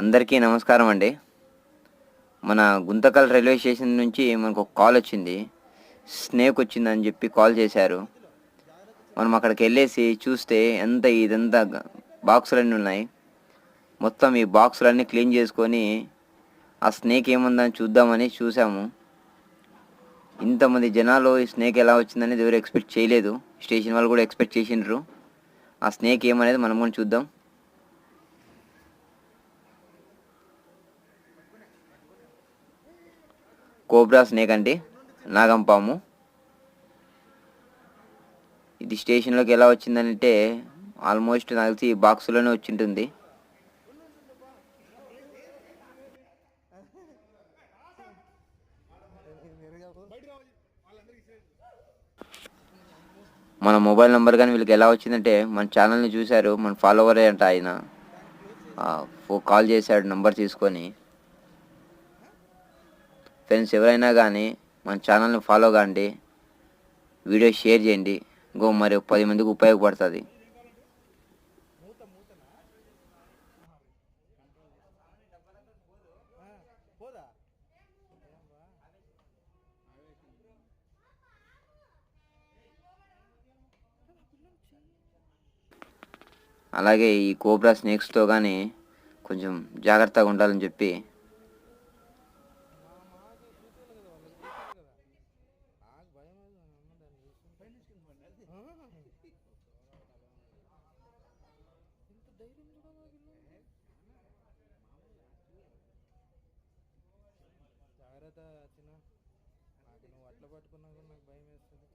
అందరికీ నమస్కారం అండి. మన గుంతకల్ రైల్వే స్టేషన్ నుంచి మనకు ఒక కాల్ వచ్చింది. స్నేక్ వచ్చిందని చెప్పి కాల్ చేశారు. మనం అక్కడికెళ్ళేసి చూస్తే ఇదంతా బాక్సులన్నీ ఉన్నాయి. మొత్తం ఈ బాక్సులన్నీ క్లీన్ చేసుకొని ఆ స్నేక్ ఏముందని చూద్దామని చూసాము. ఇంతమంది జనాలు ఈ స్నేక్ ఎలా వచ్చిందనేది ఎవరు ఎక్స్పెక్ట్ చేయలేదు. స్టేషన్ వాళ్ళు కూడా ఎక్స్పెక్ట్ చేసిండ్రు. ఆ స్నేక్ ఏమనేది మనం కూడా చూద్దాం. కోబ్రా స్నేక్ అండి, నాగంపాము. ఇది స్టేషన్లోకి ఎలా వచ్చిందంటే ఆల్మోస్ట్ నాకు తెలిసి ఈ బాక్సులోనే వచ్చింటుంది. మన మొబైల్ నెంబర్ కానీ వీళ్ళకి ఎలా వచ్చిందంటే మన ఛానల్ని చూశారు, మన ఫాలోవరే అంట ఆయన. కాల్ చేశాడు నంబర్ తీసుకొని. ఫ్రెండ్స్ ఎవరైనా కానీ మన ఛానల్ని ఫాలో కాండి, వీడియో షేర్ చేయండి. మరి 10 మందికి ఉపయోగపడుతుంది. అలాగే ఈ కోబ్రా స్నేక్స్తో కానీ కొంచెం జాగ్రత్తగా ఉండాలని చెప్పి జాగ్రత్త చిన్న, నాకు నువ్వు అట్లా పట్టుకున్నా కూడా నాకు భయం వేస్తుంది.